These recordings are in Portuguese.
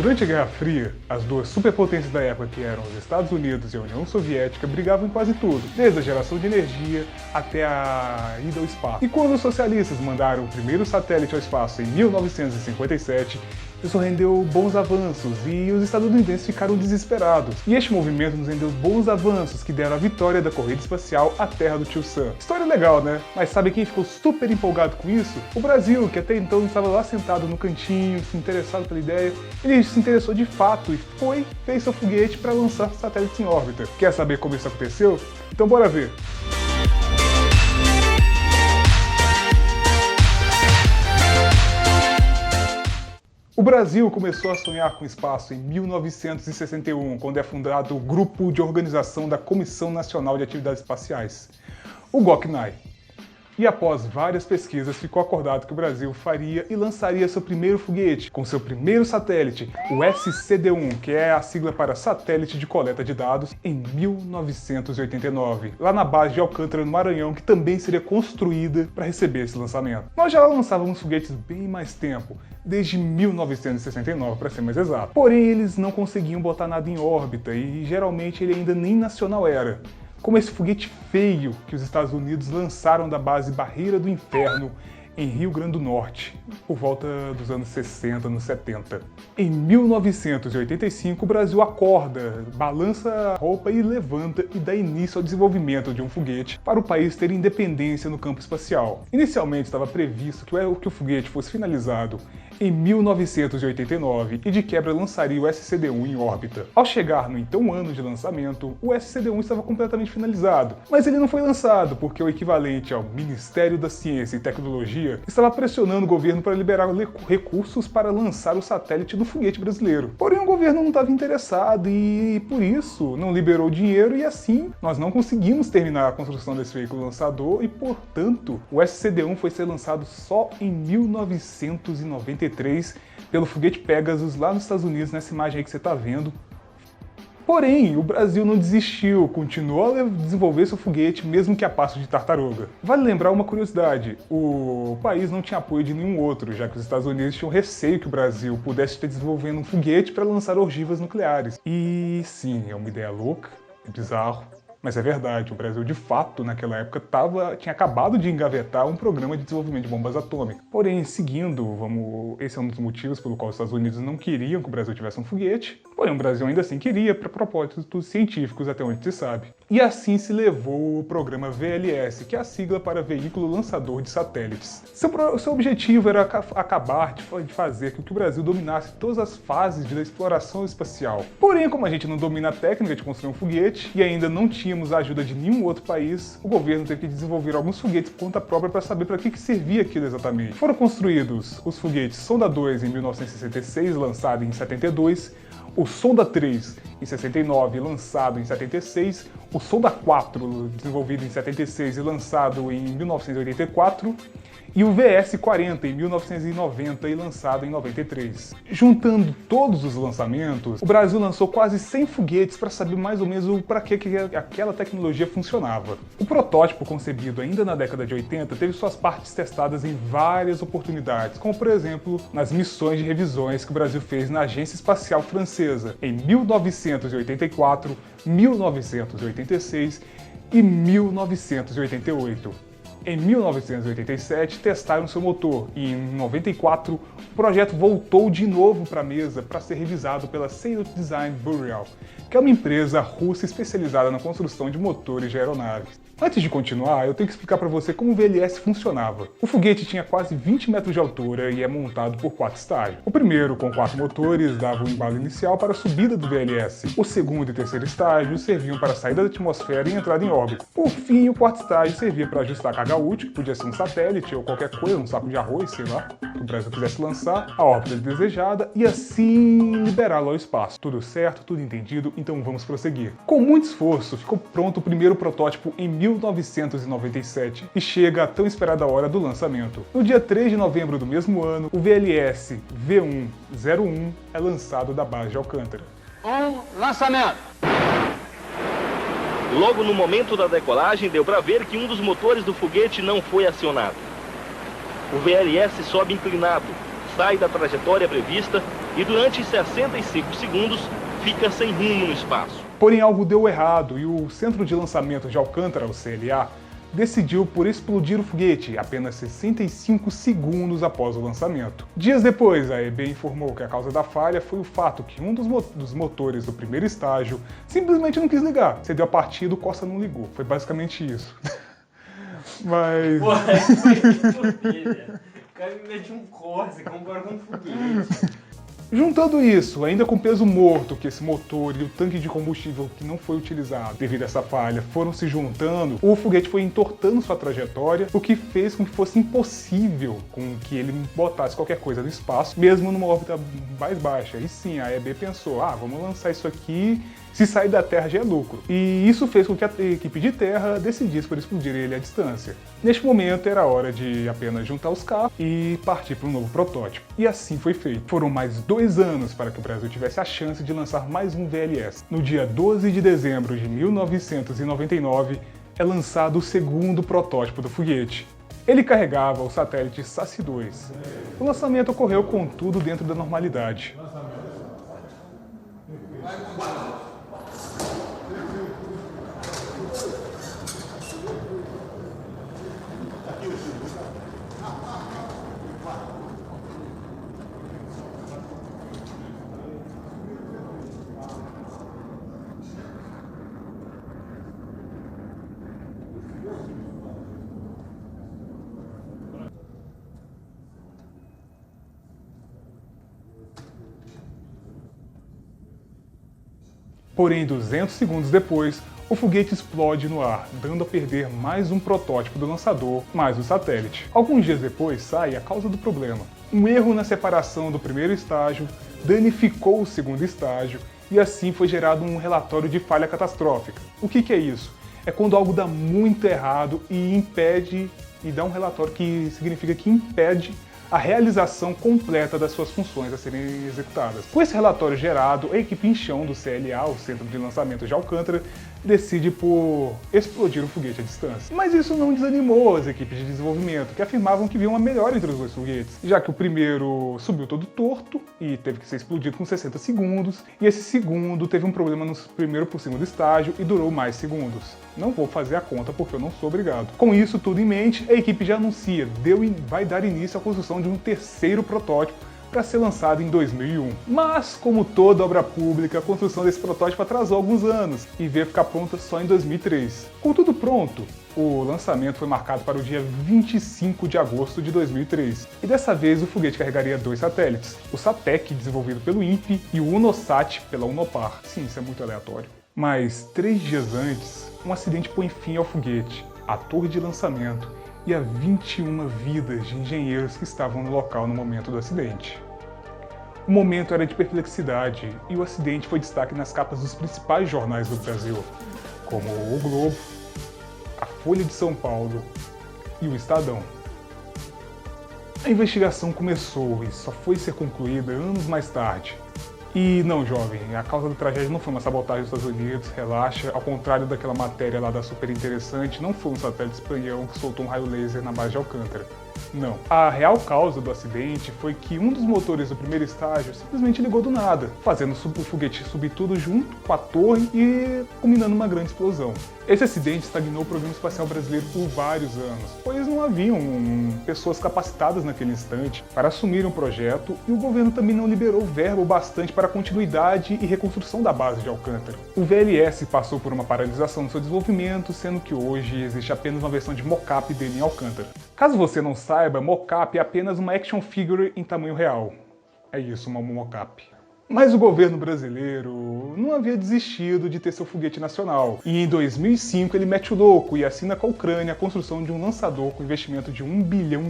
Durante a Guerra Fria, as duas superpotências da época, que eram os Estados Unidos e a União Soviética, brigavam em quase tudo, desde a geração de energia até a ida ao espaço. E quando os socialistas mandaram o primeiro satélite ao espaço em 1957, isso rendeu bons avanços e os estadunidenses ficaram desesperados. E este movimento nos rendeu bons avanços que deram a vitória da corrida espacial à Terra do Tio Sam. História legal, né? Mas sabe quem ficou super empolgado com isso? O Brasil, que até então estava lá sentado no cantinho, se interessado pela ideia. Ele se interessou de fato e fez seu foguete para lançar satélites em órbita. Quer saber como isso aconteceu? Então bora ver! O Brasil começou a sonhar com o espaço em 1961, quando é fundado o Grupo de Organização da Comissão Nacional de Atividades Espaciais, o GOCNAI. E após várias pesquisas, ficou acordado que o Brasil faria e lançaria seu primeiro foguete, com seu primeiro satélite, o SCD-1, que é a sigla para Satélite de Coleta de Dados, em 1989, lá na base de Alcântara, no Maranhão, que também seria construída para receber esse lançamento. Nós já lançávamos foguetes bem mais tempo, desde 1969, para ser mais exato. Porém, eles não conseguiam botar nada em órbita e geralmente ele ainda nem nacional era. Como esse foguete feio que os Estados Unidos lançaram da base Barreira do Inferno, em Rio Grande do Norte, por volta dos anos 60, anos 70. Em 1985, o Brasil acorda, balança a roupa e levanta e dá início ao desenvolvimento de um foguete para o país ter independência no campo espacial. Inicialmente estava previsto que o foguete fosse finalizado em 1989 e de quebra lançaria o SCD-1 em órbita. Ao chegar no então ano de lançamento, o SCD-1 estava completamente finalizado, mas ele não foi lançado porque o equivalente ao Ministério da Ciência e Tecnologia estava pressionando o governo para liberar recursos para lançar o satélite do foguete brasileiro. Porém, o governo não estava interessado e, por isso, não liberou dinheiro e assim nós não conseguimos terminar a construção desse veículo lançador e, portanto, o SCD-1 foi ser lançado só em 1993 pelo foguete Pegasus lá nos Estados Unidos, nessa imagem aí que você está vendo. Porém, o Brasil não desistiu, continuou a desenvolver seu foguete, mesmo que a passo de tartaruga. Vale lembrar uma curiosidade, o país não tinha apoio de nenhum outro, já que os Estados Unidos tinham receio que o Brasil pudesse estar desenvolvendo um foguete para lançar ogivas nucleares. E sim, é uma ideia louca, é bizarro, mas é verdade, o Brasil de fato naquela época tinha acabado de engavetar um programa de desenvolvimento de bombas atômicas. Porém, seguindo, esse é um dos motivos pelo qual os Estados Unidos não queriam que o Brasil tivesse um foguete, porém o Brasil ainda assim queria para propósitos científicos, até onde se sabe. E assim se levou o programa VLS, que é a sigla para Veículo Lançador de Satélites. Seu objetivo era acabar de fazer com que o Brasil dominasse todas as fases da exploração espacial. Porém, como a gente não domina a técnica de construir um foguete e ainda não tínhamos a ajuda de nenhum outro país, o governo teve que desenvolver alguns foguetes por conta própria para saber para que servia aquilo exatamente. Foram construídos os foguetes Sonda 2 em 1966, lançado em 72, o Sonda 3 em 69 e lançado em 76, o Sonda 4 desenvolvido em 76 e lançado em 1984, e o VS-40 em 1990 e lançado em 93. Juntando todos os lançamentos, o Brasil lançou quase 100 foguetes para saber mais ou menos para que aquela tecnologia funcionava. O protótipo, concebido ainda na década de 80, teve suas partes testadas em várias oportunidades, como por exemplo nas missões de revisões que o Brasil fez na Agência Espacial Francesa em 1984, 1986 e 1988. Em 1987, testaram seu motor e, em 94, o projeto voltou de novo para a mesa para ser revisado pela Sail Design Bureau, que é uma empresa russa especializada na construção de motores de aeronaves. Antes de continuar, eu tenho que explicar para você como o VLS funcionava. O foguete tinha quase 20 metros de altura e é montado por 4 estágios. O primeiro, com 4 motores, dava o embalo inicial para a subida do VLS. O segundo e terceiro estágio serviam para a saída da atmosfera e entrada em órbita. Por fim, o quarto estágio servia para ajustar a carga útil, que podia ser um satélite ou qualquer coisa, um saco de arroz, sei lá, que o Brasil quisesse lançar, a órbita desejada e assim liberá-lo ao espaço. Tudo certo, tudo entendido, então vamos prosseguir. Com muito esforço, ficou pronto o primeiro protótipo em 1997 e chega a tão esperada hora do lançamento. No dia 3 de novembro do mesmo ano, o VLS V101 é lançado da base de Alcântara. Lançamento! Logo no momento da decolagem, deu para ver que um dos motores do foguete não foi acionado. O VLS sobe inclinado, sai da trajetória prevista e durante 65 segundos fica sem rumo no espaço. Porém, algo deu errado e o Centro de Lançamento de Alcântara, o CLA, decidiu por explodir o foguete apenas 65 segundos após o lançamento. Dias depois, a EB informou que a causa da falha foi o fato que um dos motores do primeiro estágio simplesmente não quis ligar. Cedeu a partida, o Costa não ligou. Foi basicamente isso. Mas... Pô, foi porquê, o cara me mete um Corsa, compara com um foguete. Juntando isso, ainda com o peso morto que esse motor e o tanque de combustível que não foi utilizado devido a essa falha foram se juntando, o foguete foi entortando sua trajetória, o que fez com que fosse impossível com que ele botasse qualquer coisa no espaço, mesmo numa órbita mais baixa. E sim, a EB pensou, vamos lançar isso aqui, se sair da Terra já é lucro. E isso fez com que a equipe de terra decidisse por explodir ele à distância. Neste momento era hora de apenas juntar os carros e partir para um novo protótipo. E assim foi feito. Foram mais 2 anos para que o Brasil tivesse a chance de lançar mais um VLS. No dia 12 de dezembro de 1999, é lançado o segundo protótipo do foguete. Ele carregava o satélite SASSI-2. O lançamento ocorreu, contudo, dentro da normalidade. Porém, 200 segundos depois, o foguete explode no ar, dando a perder mais um protótipo do lançador, mais o satélite. Alguns dias depois sai a causa do problema. Um erro na separação do primeiro estágio danificou o segundo estágio e assim foi gerado um relatório de falha catastrófica. O que é isso? É quando algo dá muito errado e impede, e dá um relatório que significa que impede a realização completa das suas funções a serem executadas. Com esse relatório gerado, a equipe em chão do CLA, o Centro de Lançamento de Alcântara, decide por explodir o foguete à distância. Mas isso não desanimou as equipes de desenvolvimento, que afirmavam que viam uma melhora entre os dois foguetes, já que o primeiro subiu todo torto e teve que ser explodido com 60 segundos, e esse segundo teve um problema no primeiro por segundo estágio e durou mais segundos. Não vou fazer a conta porque eu não sou obrigado. Com isso tudo em mente, a equipe já anuncia, vai dar início à construção de um terceiro protótipo para ser lançado em 2001. Mas, como toda obra pública, a construção desse protótipo atrasou alguns anos e veio ficar pronta só em 2003. Com tudo pronto, o lançamento foi marcado para o dia 25 de agosto de 2003. E dessa vez o foguete carregaria 2 satélites, o SATEC, desenvolvido pelo INPE, e o UNOSAT, pela Unopar. Sim, isso é muito aleatório. Mas 3 dias antes, um acidente põe fim ao foguete, à torre de lançamento e a 21 vidas de engenheiros que estavam no local no momento do acidente. O momento era de perplexidade e o acidente foi destaque nas capas dos principais jornais do Brasil, como o Globo, a Folha de São Paulo e o Estadão. A investigação começou e só foi ser concluída anos mais tarde. E não, jovem, a causa da tragédia não foi uma sabotagem dos Estados Unidos, relaxa, ao contrário daquela matéria lá da Super Interessante, não foi um satélite espanhol que soltou um raio laser na base de Alcântara. Não. A real causa do acidente foi que um dos motores do primeiro estágio simplesmente ligou do nada, fazendo o foguete subir tudo junto com a torre e culminando uma grande explosão. Esse acidente estagnou o programa espacial brasileiro por vários anos, pois não haviam pessoas capacitadas naquele instante para assumir um projeto e o governo também não liberou verba o bastante para a continuidade e reconstrução da base de Alcântara. O VLS passou por uma paralisação no seu desenvolvimento, sendo que hoje existe apenas uma versão de mockup dele em Alcântara. Caso você não saiba, mockup é apenas uma action figure em tamanho real. É isso, uma mockup. Mas o governo brasileiro não havia desistido de ter seu foguete nacional. E em 2005 ele mete o louco e assina com a Ucrânia a construção de um lançador com investimento de R$1 bilhão,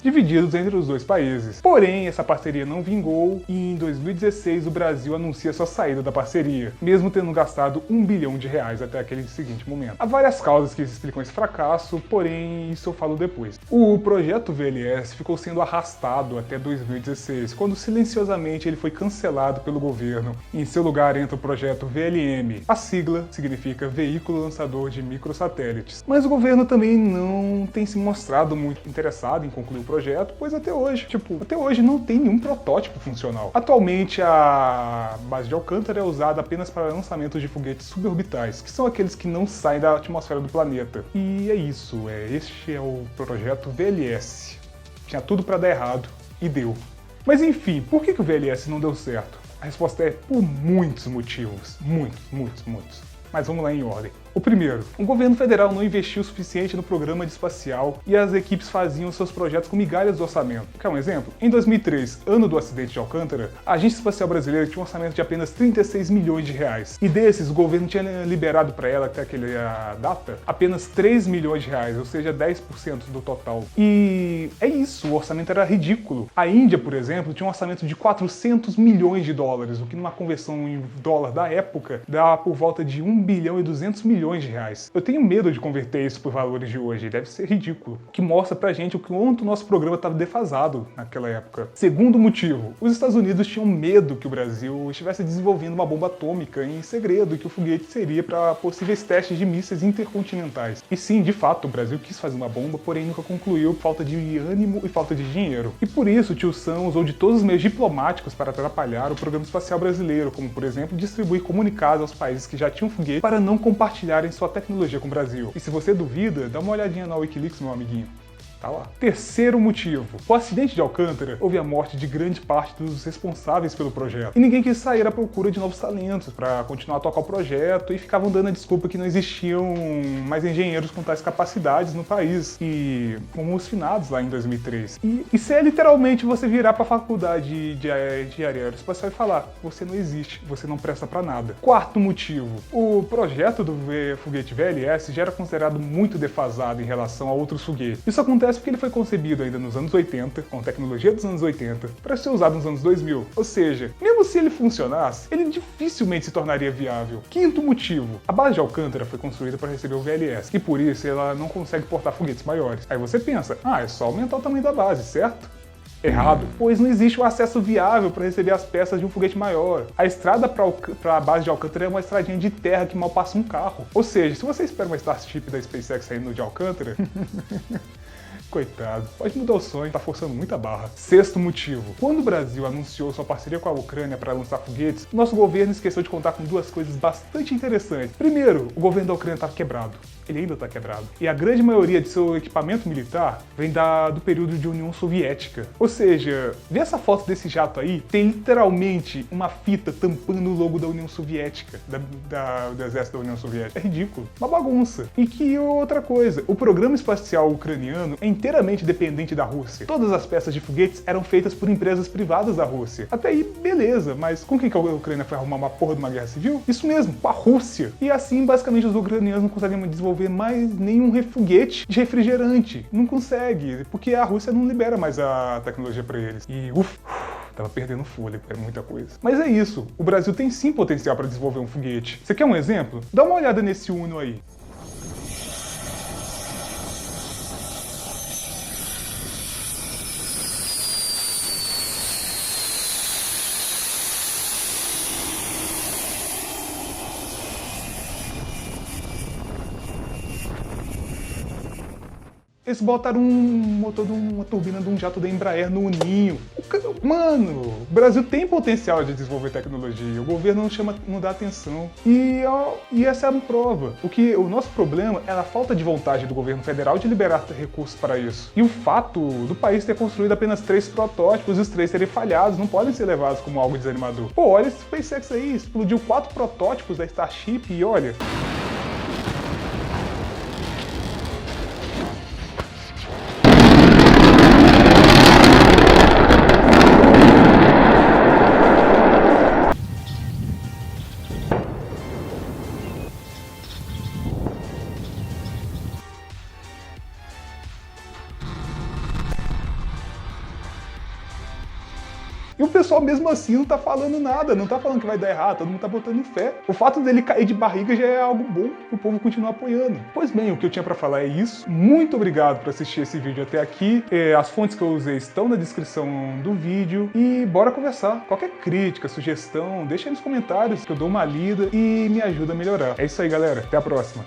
divididos entre os dois países. Porém, essa parceria não vingou e em 2016 o Brasil anuncia sua saída da parceria, mesmo tendo gastado R$1 bilhão até aquele seguinte momento. Há várias causas que explicam esse fracasso, porém isso eu falo depois. O projeto VLS ficou sendo arrastado até 2016, quando silenciosamente ele foi cancelado financiado pelo governo. Em seu lugar entra o projeto VLM. A sigla significa Veículo Lançador de Microsatélites. Mas o governo também não tem se mostrado muito interessado em concluir o projeto, pois até hoje não tem nenhum protótipo funcional. Atualmente a base de Alcântara é usada apenas para lançamentos de foguetes suborbitais, que são aqueles que não saem da atmosfera do planeta. E é isso, este é o projeto VLS. Tinha tudo para dar errado, e deu. Mas enfim, por que o VLS não deu certo? A resposta é por muitos motivos. Muitos. Mas vamos lá em ordem. O primeiro, o governo federal não investiu o suficiente no programa de espacial e as equipes faziam seus projetos com migalhas do orçamento. Quer um exemplo? Em 2003, ano do acidente de Alcântara, a Agência Espacial Brasileira tinha um orçamento de apenas 36 milhões de reais. E desses, o governo tinha liberado para ela, até aquela data, apenas 3 milhões de reais, ou seja, 10% do total. E é isso, o orçamento era ridículo. A Índia, por exemplo, tinha um orçamento de 400 milhões de dólares, o que numa conversão em dólar da época, dá por volta de 1 bilhão e 200 milhões de reais. Eu tenho medo de converter isso por valores de hoje, deve ser ridículo. O que mostra pra gente o quanto o nosso programa estava defasado naquela época. Segundo motivo, os Estados Unidos tinham medo que o Brasil estivesse desenvolvendo uma bomba atômica em segredo e que o foguete seria para possíveis testes de mísseis intercontinentais. E sim, de fato, o Brasil quis fazer uma bomba, porém nunca concluiu por falta de ânimo e falta de dinheiro. E por isso, o tio Sam usou de todos os meios diplomáticos para atrapalhar o programa espacial brasileiro, como por exemplo, distribuir comunicados aos países que já tinham foguete para não compartilharem sua tecnologia com o Brasil. E se você duvida, dá uma olhadinha na Wikileaks, meu amiguinho. Tá lá. Terceiro motivo. Com o acidente de Alcântara, houve a morte de grande parte dos responsáveis pelo projeto. E ninguém quis sair à procura de novos talentos para continuar a tocar o projeto e ficavam dando a desculpa que não existiam mais engenheiros com tais capacidades no país. E como os finados lá em 2003. E isso é literalmente você virar para a faculdade de aeroespacial e falar: você não existe, você não presta para nada. Quarto motivo. O projeto do foguete VLS já era considerado muito defasado em relação a outros foguetes. Isso acontece porque ele foi concebido ainda nos anos 80, com tecnologia dos anos 80, para ser usado nos anos 2000. Ou seja, mesmo se ele funcionasse, ele dificilmente se tornaria viável. Quinto motivo. A base de Alcântara foi construída para receber o VLS, e por isso ela não consegue portar foguetes maiores. Aí você pensa, é só aumentar o tamanho da base, certo? Errado, pois não existe um acesso viável para receber as peças de um foguete maior. A estrada para a base de Alcântara é uma estradinha de terra que mal passa um carro. Ou seja, se você espera uma Starship da SpaceX saindo de Alcântara... Coitado, pode mudar o sonho, tá forçando muita barra. Sexto motivo. Quando o Brasil anunciou sua parceria com a Ucrânia para lançar foguetes, nosso governo esqueceu de contar com duas coisas bastante interessantes. Primeiro, o governo da Ucrânia estava quebrado. Ele ainda está quebrado. E a grande maioria de seu equipamento militar vem do período de União Soviética. Ou seja, vê essa foto desse jato aí? Tem literalmente uma fita tampando o logo da União Soviética, do exército da União Soviética. É ridículo. Uma bagunça. E que outra coisa, o programa espacial ucraniano é inteiramente dependente da Rússia. Todas as peças de foguetes eram feitas por empresas privadas da Rússia. Até aí, beleza, mas com quem que a Ucrânia foi arrumar uma porra de uma guerra civil? Isso mesmo, com a Rússia. E assim, basicamente, os ucranianos não conseguem desenvolver mais nenhum foguete de refrigerante. Não consegue, porque a Rússia não libera mais a tecnologia para eles. E tava perdendo fôlego, é muita coisa. Mas é isso, o Brasil tem sim potencial para desenvolver um foguete. Você quer um exemplo? Dá uma olhada nesse Uno aí. Eles botaram um motor de uma turbina de um jato da Embraer no Uninho. Mano, o Brasil tem potencial de desenvolver tecnologia, o governo não dá atenção. E essa é a prova. O nosso problema é a falta de vontade do governo federal de liberar recursos para isso. E o fato do país ter construído apenas 3 protótipos e os 3 serem falhados não podem ser levados como algo desanimador. Pô, olha esse SpaceX aí, explodiu 4 protótipos da Starship e olha... E o pessoal mesmo assim não tá falando nada, não tá falando que vai dar errado, todo mundo tá botando fé. O fato dele cair de barriga já é algo bom e o povo continua apoiando. Pois bem, o que eu tinha pra falar é isso. Muito obrigado por assistir esse vídeo até aqui. As fontes que eu usei estão na descrição do vídeo e bora conversar. Qualquer crítica, sugestão, deixa aí nos comentários que eu dou uma lida e me ajuda a melhorar. É isso aí, galera. Até a próxima.